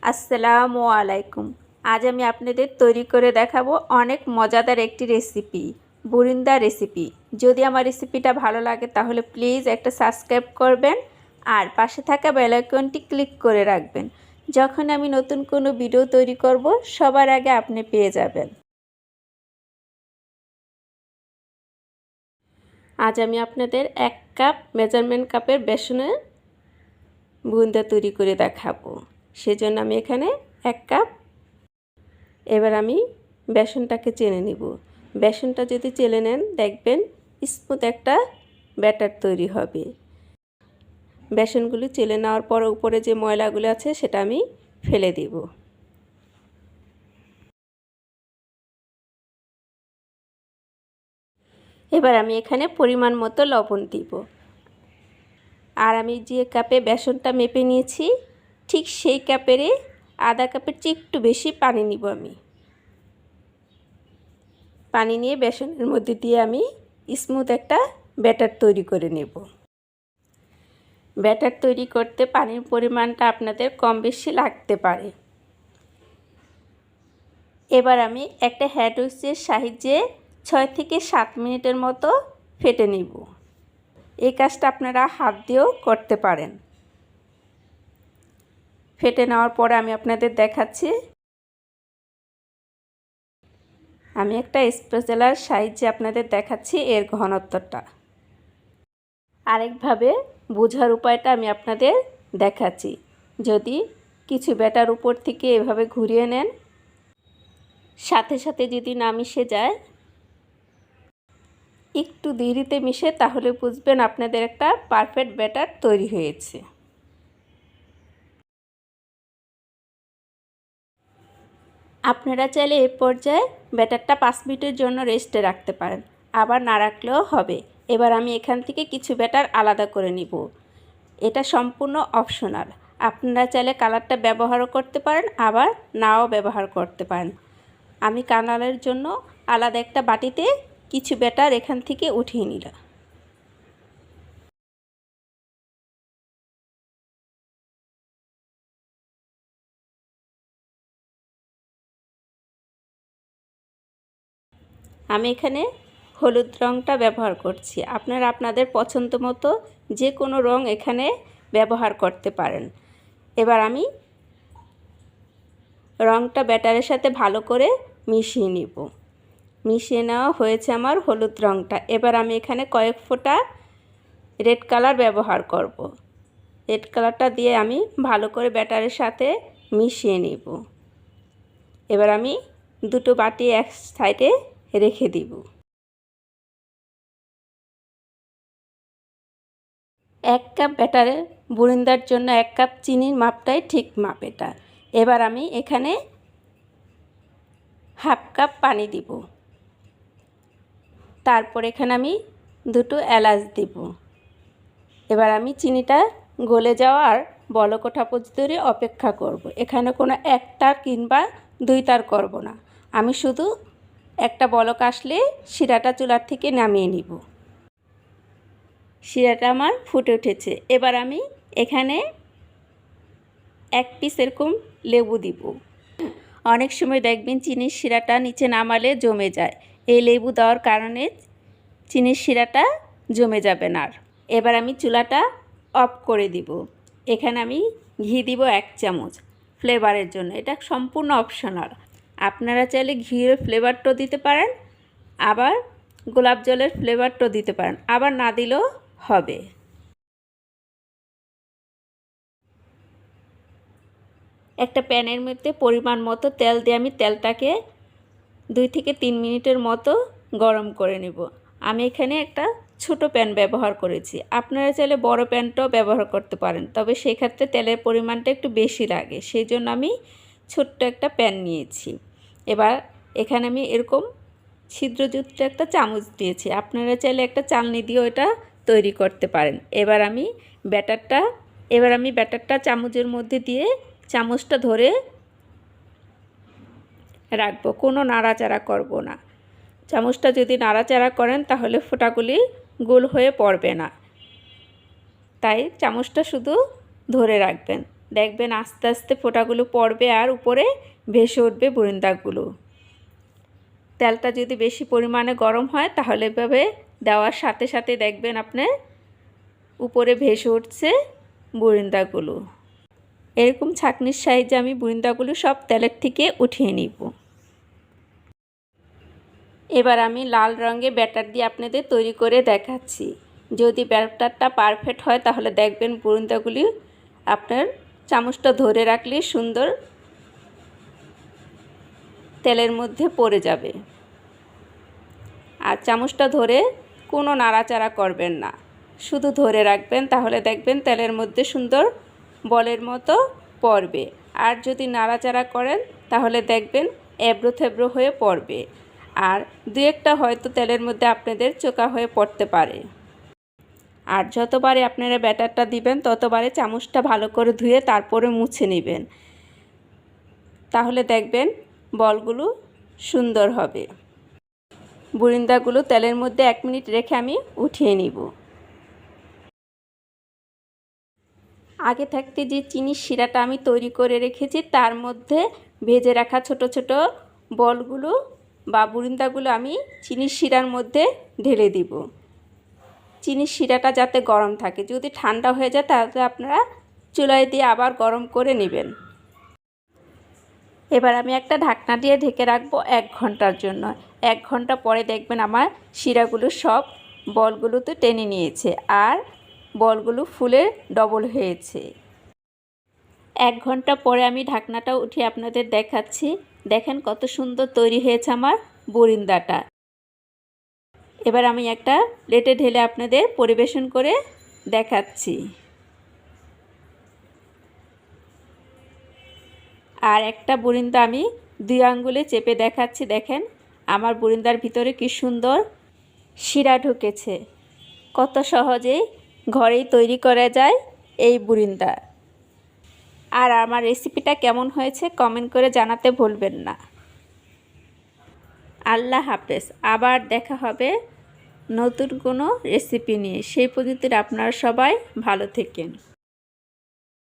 আসসালামু আলাইকুম। আজ আমি আপনাদের তৈরি করে দেখাবো অনেক মজাদার একটি রেসিপি, বুরিন্দা রেসিপি। যদি আমার রেসিপিটা ভালো লাগে তাহলে প্লিজ একটা সাবস্ক্রাইব করবেন আর পাশে থাকা বেল আইকনটি ক্লিক করে রাখবেন। যখন আমি নতুন কোনো ভিডিও তৈরি করব সবার আগে আপনি পেয়ে যাবেন। আজ আমি আপনাদের 1 কাপ মেজারমেন্ট কাপের বেসনের বুরিন্দা তৈরি করে দেখাবো। সেজন্য আমি এখানে 1 কাপ। এবার আমি বেসনটাকে চেলে নিব। বেসনটা যদি চেলে নেন দেখবেন স্মুথ একটা ব্যাটার তৈরি হবে। বেসনগুলো চেলে নেওয়ার পর উপরে যে ময়লাগুলো আছে সেটা আমি ফেলে দেব। এবার আমি এখানে পরিমাণ মতো লবণ দিব। আর আমি যে কাপে বেসনটা মেপে নিয়েছি ঠিক সেই কাপেরই আধা কাপের চেয়ে একটু বেশি পানি নিব। আমি পানি নিয়ে বেসনের মধ্যে দিয়ে আমি স্মুথ একটা ব্যাটার তৈরি করে নেব। ব্যাটার তৈরি করতে পানির পরিমাণটা আপনাদের কম বেশি লাগতে পারে। এবার আমি একটা হ্যান্ড উইস্কের সাহায্যে 6 থেকে 7 মিনিটের মতো ফেটে নিব। এই কাজটা আপনারা হাত দিয়েও করতে পারেন। ফেটে নেওয়ার পরে আমি আপনাদের দেখাচ্ছি। আমি একটা স্প্যাচুলার সাহায্যে আপনাদের দেখাচ্ছি এর ঘনত্বটা। আরেকভাবে বোঝার উপায়টা আমি আপনাদের দেখাচ্ছি। যদি কিছু ব্যাটার উপর থেকে এভাবে ঘুরিয়ে নেন, সাথে সাথে যদি না মিশে যায়, একটু দেরিতে মিশে, তাহলে বুঝবেন আপনাদের একটা পারফেক্ট ব্যাটার তৈরি হয়েছে। আপনারা চাইলে এই পর্যায়ে ব্যাটারটা 5 মিনিটের জন্য রেস্টে রাখতে পারেন, আবার না রাখলেও হবে। এবার আমি এখান থেকে কিছু ব্যাটার আলাদা করে নিব। এটা সম্পূর্ণ অপশনাল। আপনারা চাইলে কালারটা ব্যবহারও করতে পারেন, আবার নাও ব্যবহার করতে পারেন। আমি কালারের জন্য আলাদা একটা বাটিতে কিছু ব্যাটার এখান থেকে উঠিয়ে নিলাম। আমি এখানে হলুদ রঙটা ব্যবহার করছি। আপনারা আপনাদের পছন্দ মতো যে কোনো রং এখানে ব্যবহার করতে পারেন। এবার আমি রঙটা ব্যাটারের সাথে ভালো করে মিশিয়ে নিব। মিশিয়ে নেওয়া হয়েছে আমার হলুদ রঙটা। এবার আমি এখানে কয়েক ফোঁটা রেড কালার ব্যবহার করব। রেড কালারটা দিয়ে আমি ভালো করে ব্যাটারের সাথে মিশিয়ে নিব। এবার আমি দুটো বাটি এক সাইডে রেখে দিব। 1 কাপ ব্যাটারে বুরিন্দার জন্য 1 কাপ চিনির মাপটাই ঠিক মাপ এটা। এবার আমি এখানে হাফ কাপ পানি দিব। তারপর এখানে আমি দুটো এলাচ দিব। এবার আমি চিনিটা গলে যাওয়ার বলক ওঠা পর্যন্ত অপেক্ষা করব। এখানে কোনো 1 তার কিংবা 2 তার করব না। আমি শুধু একটা বলক আসলে শিরাটা চুলার থেকে নামিয়ে নিব। শিরাটা আমার ফুটে উঠেছে। এবার আমি এখানে 1 পিস এরকম লেবু দিব। অনেক সময় দেখবেন চিনির শিরাটা নিচে নামালে জমে যায়। এই লেবু দেওয়ার কারণে চিনির শিরাটা জমে যাবে না। এবার আমি চুলাটা অফ করে দিব। এখানে আমি ঘি দিব 1 চামচ ফ্লেভারের জন্য। এটা সম্পূর্ণ অপশনাল। আপনারা চাইলে ঘিয়ের ফ্লেভারটাও দিতে পারেন, আবার গোলাপ জলের ফ্লেভারটাও দিতে পারেন, আবার না দিলেও হবে। একটা প্যানের মধ্যে পরিমাণ মতো তেল দিয়ে আমি তেলটাকে 2 থেকে 3 মিনিটের মতো গরম করে নেব। আমি এখানে একটা ছোট প্যান ব্যবহার করেছি। আপনারা চাইলে বড় প্যানটাও ব্যবহার করতে পারেন, তবে সেক্ষেত্রে তেলের পরিমাণটা একটু বেশি লাগে, সেই জন্য আমি ছোট্ট একটা প্যান নিয়েছি। এবার এখানে আমি এরকম ছিদ্রযুক্ত একটা চামচ দিয়েছি। আপনারা চাইলে একটা চালনি দিয়েও এটা তৈরি করতে পারেন। এবার আমি ব্যাটারটা চামচের মধ্যে দিয়ে চামচটা ধরে রাখবো, কোনো নাড়াচাড়া করব না। চামচটা যদি নাড়াচাড়া করেন তাহলে ফোঁটাগুলি গোল হয়ে পড়বে না, তাই চামচটা শুধু ধরে রাখবেন। দেখবেন আস্তে আস্তে ফোঁটাগুলো পড়বে আর উপরে ভেসে উঠবে বুরিন্দাগুলো। তেলটা যদি বেশি পরিমাণে গরম হয় তাহলে এভাবে দেওয়ার সাথে সাথে দেখবেন আপনার উপরে ভেসে উঠছে বুরিন্দাগুলো। এরকম ছাঁকনির সাহায্যে আমি বুরিন্দাগুলো সব তেলের থেকে উঠিয়ে নিব। এবার আমি লাল রঙের ব্যাটার দিয়ে আপনাদের তৈরি করে দেখাচ্ছি। যদি ব্যাটারটা পারফেক্ট হয় তাহলে দেখবেন বুরিন্দাগুলি আপনার চামচটা ধরে রাখলে সুন্দর তেলের মধ্যে পড়ে যাবে। আর চামচটা ধরে কোনো নাড়াচাড়া করবেন না, শুধু ধরে রাখবেন, তাহলে দেখবেন তেলের মধ্যে সুন্দর বলের মতো পড়বে। আর যদি নাড়াচাড়া করেন তাহলে দেখবেন এবড়ো থেবড়ো হয়ে পড়বে। আর দু একটা হয়তো তেলের মধ্যে আপনাদের চোকা হয়ে পড়তে পারে। আর যতবারে আপনারা ব্যাটারটা দিবেন ততবারে চামচটা ভালো করে ধুয়ে তারপরে মুছে নেবেন, তাহলে দেখবেন বলগুলো সুন্দর হবে। বুরিন্দাগুলো তেলের মধ্যে 1 মিনিট রেখে আমি উঠিয়ে নিব। আগে থাকতে যে চিনির শিরাটা আমি তৈরি করে রেখেছি তার মধ্যে ভেজে রাখা ছোট ছোট বলগুলো বা বুরিন্দাগুলো আমি চিনির শিরার মধ্যে ঢেলে দিব। চিনির শিরাটা যাতে গরম থাকে, যদি ঠান্ডা হয়ে যায় তাহলে আপনারা চুলায় দিয়ে আবার গরম করে নেবেন। এবার আমি একটা ঢাকনা দিয়ে ঢেকে রাখবো 1 ঘন্টার জন্য। 1 ঘন্টা পরে দেখবেন আমার শিরাগুলো সব বলগুলোতে টেনে নিয়েছে আর বলগুলো ফুলে ডবল হয়েছে। 1 ঘন্টা পরে আমি ঢাকনাটা উঠিয়ে আপনাদের দেখাচ্ছি। দেখেন কত সুন্দর তৈরি হয়েছে আমার বুরিন্দাটা। এবার আমি একটা প্লেটে ঢেলে আপনাদের পরিবেশন করে দেখাচ্ছি। আর একটা বুরিন্দা আমি 2 আঙ্গুলে চেপে দেখাচ্ছি। দেখেন আমার বুরিন্দার ভিতরে কি সুন্দর শিরা ঢুকেছে। কত সহজেই ঘরেই তৈরি করা যায় এই বুরিন্দা। আর আমার রেসিপিটা কেমন হয়েছে কমেন্ট করে জানাতে ভুলবেন না। আল্লাহ হাফেজ। আবার দেখা হবে নতুন কোনো রেসিপি নিয়ে। সেই পর্যন্ত আপনারা সবাই ভালো থাকেন।